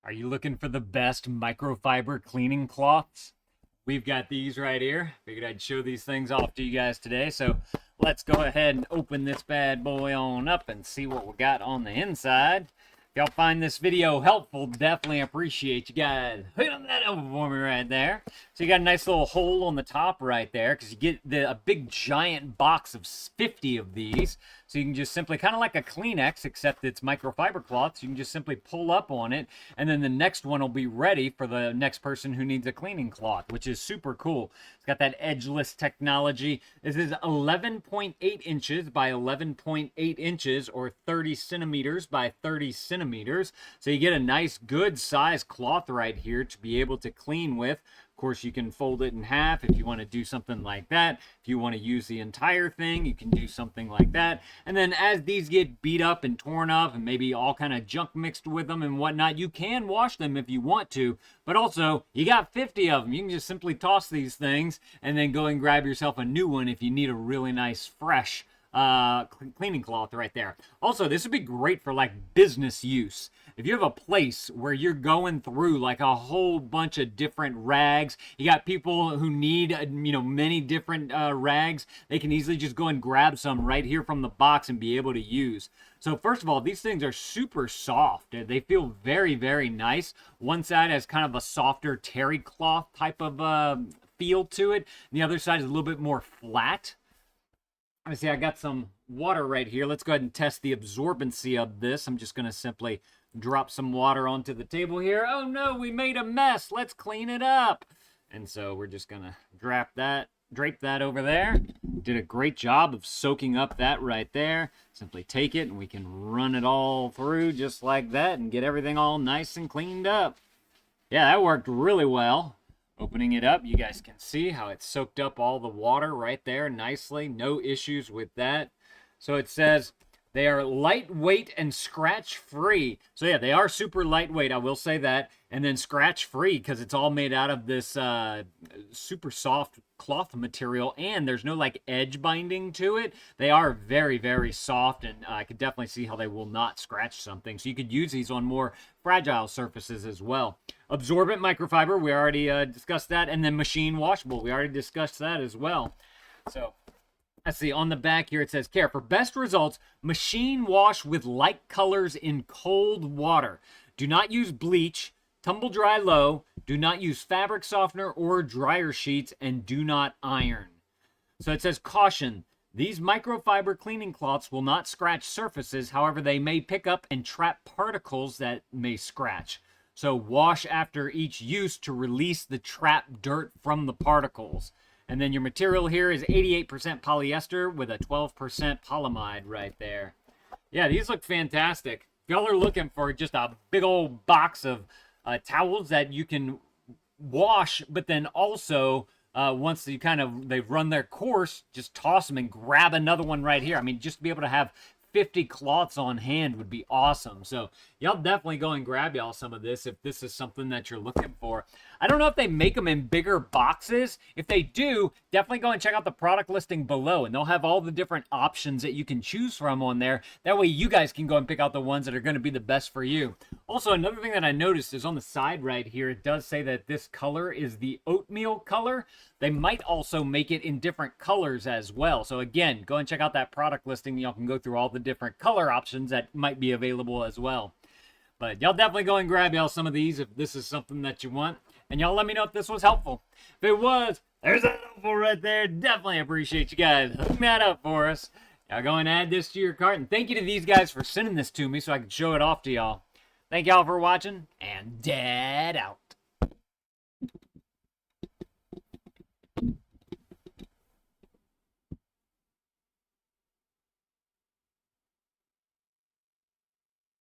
Are you looking for the best microfiber cleaning cloths? We've got these right here. Figured I'd show these things off to you guys today. So let's go ahead and open this bad boy on up and see what we got on the inside. If y'all find this video helpful, definitely appreciate you guys hitting that over for me right there. So you got a nice little hole on the top right there because you get a big giant box of 50 of these. So you can just simply, kind of like a Kleenex, except it's microfiber cloth. So you can just simply pull up on it, and then the next one will be ready for the next person who needs a cleaning cloth, which is super cool. It's got that edgeless technology. This is 11.8 inches by 11.8 inches, or 30 centimeters by 30 centimeters. So you get a nice, good size cloth right here to be able to clean with. Of course, you can fold it in half if you want to do something like that. If you want to use the entire thing, you can do something like that. And then as these get beat up and torn up and maybe all kind of junk mixed with them and whatnot, you can wash them if you want to. But also, you got 50 of them. You can just simply toss these things and then go and grab yourself a new one if you need a really nice, fresh cleaning cloth right there. Also, this would be great for like business use. If you have a place where you're going through like a whole bunch of different rags, you got people who need many different rags, they can easily just go and grab some right here from the box and be able to use. So first of all, these things are super soft. They feel very, very nice. One side has kind of a softer terry cloth type of feel to it. The other side is a little bit more flat. I see I got some water right here. Let's go ahead and test the absorbency of this. I'm just going to simply drop some water onto the table here. Oh no, we made a mess. Let's clean it up. And so we're just going to drape that over there. Did a great job of soaking up that right there. Simply take it and we can run it all through just like that and get everything all nice and cleaned up. Yeah, that worked really well. Opening it up, you guys can see how it soaked up all the water right there nicely. No issues with that. So it says they are lightweight and scratch-free. So yeah, they are super lightweight, I will say that. And then scratch-free because it's all made out of this super soft cloth material, and there's no like edge binding to it. They are very, very soft, and I could definitely see how they will not scratch something. So you could use these on more fragile surfaces as well. Absorbent microfiber, we already discussed that. And then machine washable, we already discussed that as well. So let's see, on the back here it says, care for best results, machine wash with light colors in cold water. Do not use bleach, tumble dry low, do not use fabric softener or dryer sheets, and do not iron. So it says, caution, these microfiber cleaning cloths will not scratch surfaces. However, they may pick up and trap particles that may scratch. So wash after each use to release the trapped dirt from the particles. And then your material here is 88% polyester with a 12% polyamide right there. Yeah, these look fantastic. If y'all are looking for just a big old box of towels that you can wash, but then also once they've run their course, just toss them and grab another one right here. I mean, just to be able to have 50 cloths on hand would be awesome. So y'all definitely go and grab y'all some of this if this is something that you're looking for. I don't know if they make them in bigger boxes. If they do, definitely go and check out the product listing below, and they'll have all the different options that you can choose from on there. That way you guys can go and pick out the ones that are going to be the best for you. Also, another thing that I noticed is on the side right here, it does say that this color is the oatmeal color. They might also make it in different colors as well. So again, go and check out that product listing. Y'all can go through all the different color options that might be available as well. But y'all definitely go and grab y'all some of these if this is something that you want. And y'all let me know if this was helpful. If it was, there's that helpful right there. Definitely appreciate you guys hooking that up for us. Y'all go and add this to your cart. And thank you to these guys for sending this to me so I can show it off to y'all. Thank y'all for watching, and Dad out.